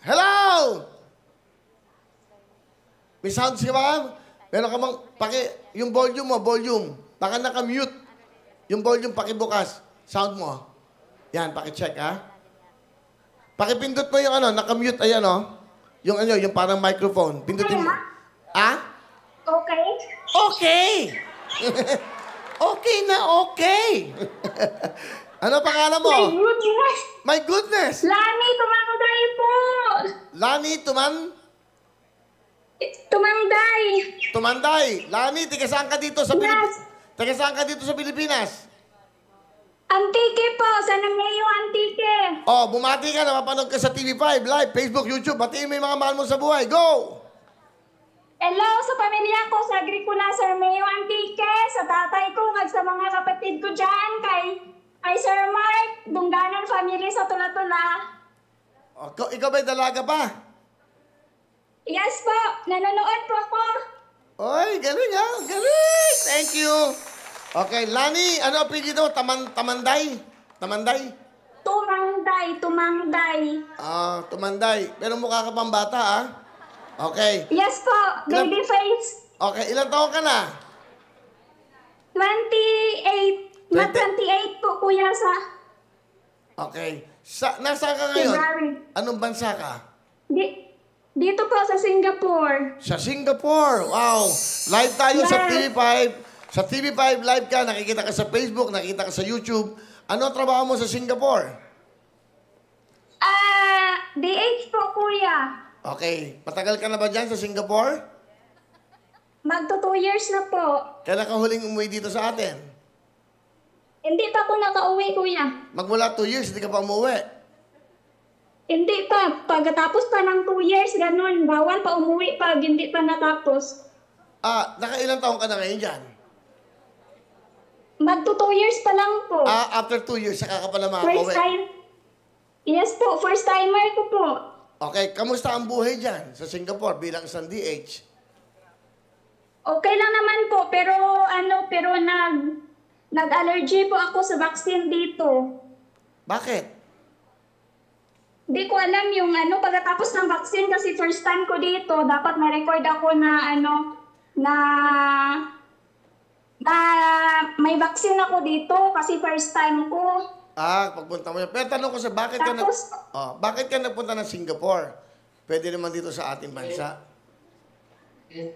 Hello! May sounds ka ba? Meron ka bang, yung volume mo, volume. Baka naka-mute. Yung volume, pakibukas. Sound mo. Yan, paki-check, ha? Pakipindot mo yung naka-mute, ayan, yung yung parang microphone. Pindutin mo. Ah? Okay. Okay! Okay na okay! Ano pangalan mo? My goodness! My goodness! Lani, tumangday po! Lani, Tumangday! Tumanday. Lani, tiga saan ka dito sa Pilipinas? Tiga saan ka dito sa Pilipinas? Antique po, sa Nameo Antique. Oh, bumati ka, napapanood ka sa TV5, live, Facebook, YouTube. Batiin mo yung mga mahal mo sa buhay. Go! Hello sa pamilya ko sa Agricula, sa Nameo Antique, sa tatay ko, at sa mga kapatid ko dyan, kay Sir Mark, Dungganon family sa Tula-Tula. Oh, ikaw ba'y dalaga pa? Yes po, nanonood po ako. Oy, galing ha. Galing. Thank you. Okay, Lani, ano apelyido? Tamanday? Tamanday? Tumangday. Ah, Tumanday. Pero mukha ka pang bata, ah. Okay. Yes po, baby face. Okay, ilang taon ka na? 28. Mag-28 po, kuya, sa Okay. Nasaan ka ngayon? February. Anong bansa ka? Dito po sa Singapore. Sa Singapore. Wow. Live tayo sa Yes. TV5. Sa TV5 live ka, nakikita ka sa Facebook, nakikita ka sa YouTube. Ano ang trabaho mo sa Singapore? DH po, kuya. Okay. Matagal ka na ba dyan sa Singapore? Magto 2 years na po. Kailan ka huling umuwi dito sa atin? Hindi pa ako nakauwi, kuya. Magmula 2 years, hindi ka pa umuwi. Hindi pa. Pagkatapos pa ng 2 years, ganun. Bawal pa umuwi pag hindi pa natapos. Ah, nakailang taon ka na ngayon dyan? Magto 2 years pa lang po. Ah, after 2 years, saka ka pala First makakauwi. time. Yes po, first timer ko po. Okay, kamusta ang buhay dyan sa Singapore bilang isang DH? Okay lang naman po, pero nag-allergy po ako sa vaccine dito. Bakit? Di ko alam yung pagkatapos ng vaccine kasi first time ko dito, dapat ma-record ako na may vaccine ako dito kasi first time ko. Ah, pagpunta mo yan. Pero tanong ko sa bakit Tapos, bakit ka nagpunta ng Singapore? Pwede naman dito sa ating bansa.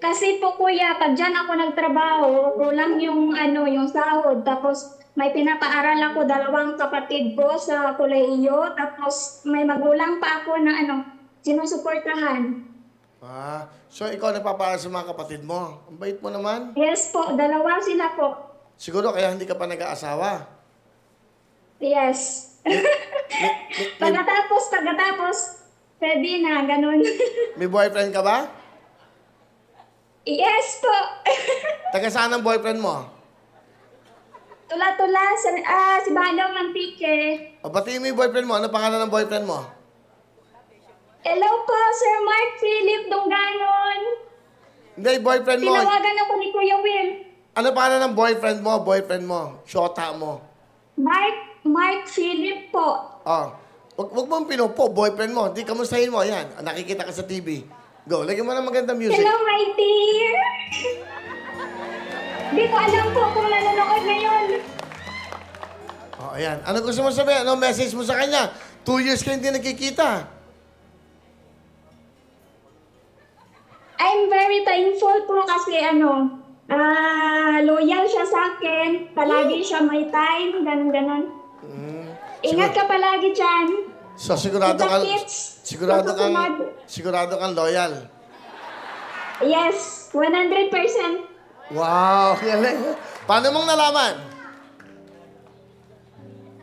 kasi po kuya, pag dyan ako nagtrabaho, kulang yung sahod. Tapos may pinapaaral ako 2 kapatid ko sa kolehiyo. Tapos may magulang pa ako na sinusuportahan. Ah, so ikaw nagpapaaral sa mga kapatid mo. Ang bait mo naman. Yes po, 2 sila po. Siguro kaya hindi ka pa nag-aasawa. Yes. Pagkatapos, pwede na, ganun. May boyfriend ka ba? Yes po. Taga saan ang boyfriend mo? Tula-tula, si Bandang Mantique. O, batiin mo yung boyfriend mo. Ano pangalan ng boyfriend mo? Hello po, Sir Mark Philip Dungganon. Hindi, boyfriend mo. Tinawagan ako ni Kuya Will. Ano pangalan ng boyfriend mo? Boyfriend mo. Shota mo. Mark Philip po. Oh. Wag mong pinupo, boyfriend mo. Di, kamustahin mo. Yan. Nakikita ka sa TV. Go. Lagyan mo ng magandang music. Hello, my dear. Di ko alam po kung nanonood ngayon. Oh, ayan. Ano gusto mo sabihin? Ano message mo sa kanya? 2 years ka hindi nakikita. I'm very thankful po kasi loyal siya sa akin. Palagi siya may time, ganun. Ingat ka palagi dyan. So, sigurado kang loyal. Yes, 100%. Wow, galing. Paano mong nalaman?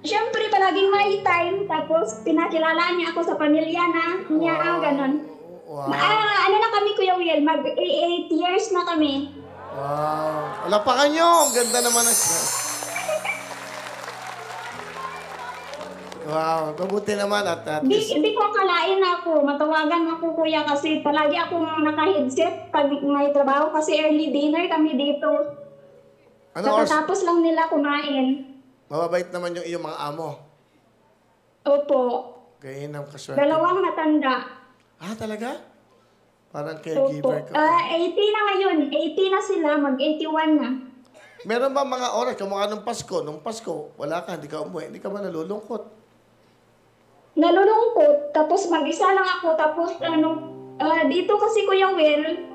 Siyempre, palaging may time. Tapos, pinakilalaan niya ako sa pamilya niya, ganun. Wow. Na kami, Kuya Will? Mag-8 years na kami. Wow. Alapakan nyo. Ang ganda naman ng... Wow. Mabuti naman at Hindi ko akalain ako. Matawagan ako, Kuya, kasi palagi akong naka-headset pag may trabaho. Kasi early dinner kami dito. Pagkatapos lang nila kumain. Mababait naman yung iyong mga amo. Opo. Kaya ang kaswerte. 2 matanda. Ah, talaga? Parang Opo. caregiver ka. 80 na ngayon. 80 na sila. Mag-81 na. Meron ba mga oras, kamukha nung Pasko? Nung Pasko, wala ka, hindi ka umuwi. Hindi ka ba nalulungkot? Nalulungkot. Tapos mag-isa lang ako. Tapos dito kasi Kuya Will,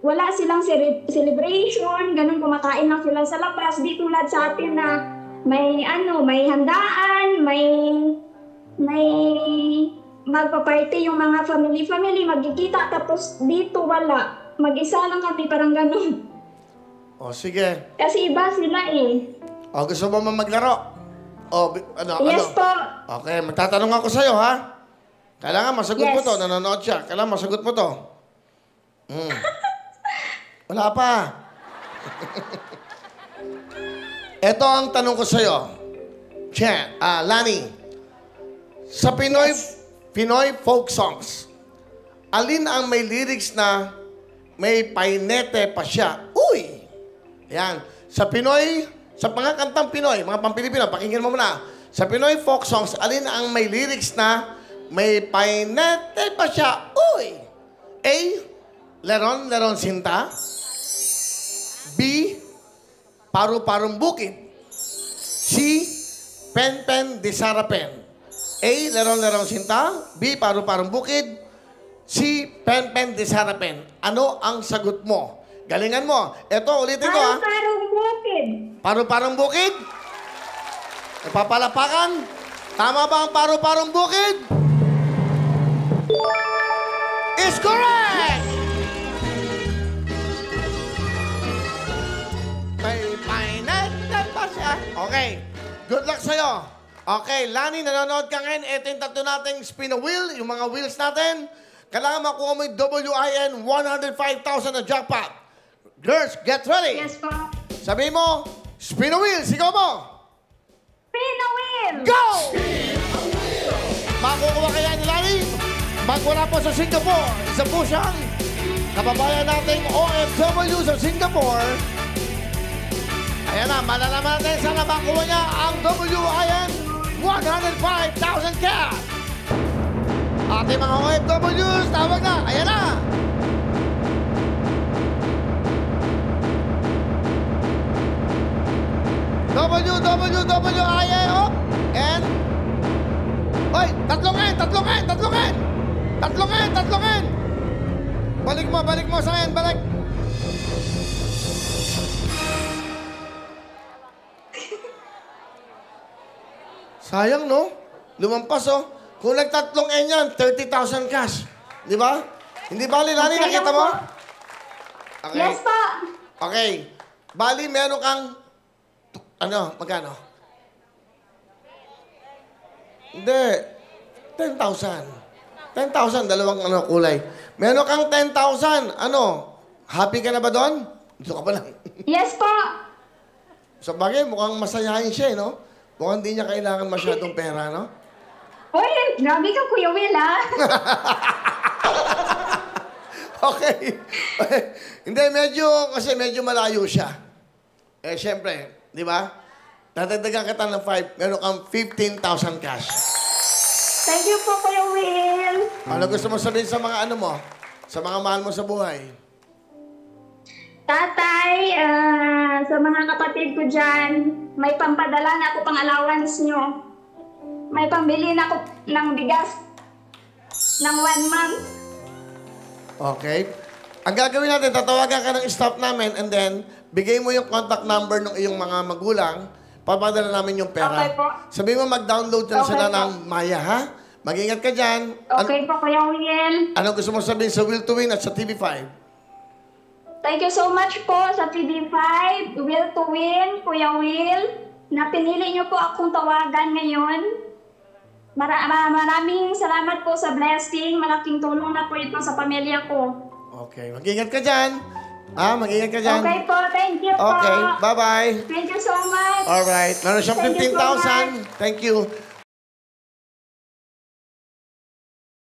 wala silang celebration. Ganun, kumakain lang sila sa labas. Di tulad sa atin na may handaan, may magpa-party yung mga family, magkikita. Tapos dito wala. Mag-isa lang kami, parang ganun. O, sige. Kasi iba sila eh. O, gusto mo maglaro? O, Yes po. Okay, magtatanong ako sa'yo, ha? Kailangan masagot mo Yes. to. Nanonood siya. Kailangan masagot mo to. Wala pa. Ito ang tanong ko sa'yo. Lani. Sa Pinoy folk songs, alin ang may lyrics na may painete pa siya? Uy! Yan. Sa mga kantang Pinoy, mga Pampilipino, pakinggan mo muna. Sa Pinoy folk songs, alin ang may lyrics na may painete pa siya? Uy! A. Leron, Leron Sinta. B. Paru-parong bukid. C. Pen, pen, di sarapen. A. Leron, Leron Sinta. B. Paru-parong bukid. C. Pen, pen, di sarapen. Ano ang sagot mo? Galingan mo. Ito, ulitin ko, ha? Parang bukid. Paru-parong bukid? Napapalapakan? Tama ba ang paru-parong bukid? Is correct! May painete pa siya. Okay. Good luck sa'yo. Okay, Lani, nanonood ka ngayon. Ito yung tatlo nating spin a wheel, yung mga wheels natin. Kailangan makuha mo yung WIN 105,000 na jackpot. Girls, get ready. Yes po. Sabi mo, spin a wheel. Sigaw mo. Spin a wheel. Go! Makukuha kaya ni Lani? Magwala po sa Singapore. Isa po siyang kababayan nating OFW sa Singapore. Ayan na, malalaman natin sana makuha niya ang WIN 105,000 cash. Ating mga OFWs, tawag na. Ayan na. WWWIN, oh, and... Hoy, tatlongin! Balik mo sa akin, balik! Sayang, no? Lumampas, oh. Kung nagtatlong N yan, 30,000 cash. Di ba? Hindi bali, Lani, nakita mo? Okay. Yes po. Okay. Bali, meron kang... magkano? Hindi. 10,000. 10,000, dalawang kulay. Meron kang 10,000. Happy ka na ba doon? Dito ka pa lang. Yes po. Sa bagay, mukhang masayahin siya, no? Mukhang hindi niya kailangan masyadong pera, no? Uy, grabe ka Kuya Will, ha? Okay. Hindi, medyo malayo siya. Siyempre, di ba? Dadagdagan kita ng 5, meron kang 15,000 cash. Thank you po, Kuya Will. Ano gusto mo sabihin sa mga sa mga mahal mo sa buhay? Tatay, sa mga kapatid ko dyan, may pampadala na ako pang allowance nyo. May pambili na ako ng bigas ng 1 month. Okay. Ang gagawin natin, tatawagan ka ng staff namin and then, bigay mo yung contact number ng iyong mga magulang, papadala namin yung pera. Okay po. Sabihin mo, mag-download na Okay sila po. ng Maya, ha? Mag-ingat ka dyan. Okay po, Kuya Will. Ano gusto mo sabihin sa Will to Win at sa TV5? Thank you so much po sa TV5, Will to Win, Kuya Will, na pinili niyo po akong tawagan ngayon. Maraming salamat po sa blessing. Malaking tulong na po ito sa pamilya ko. Okay, mag-ingat ka dyan. Mag-ingat ka dyan. Okay po, thank you po. Okay, bye-bye. Thank you so much. Alright, meron siyang Thank you so 15,000. Thank you.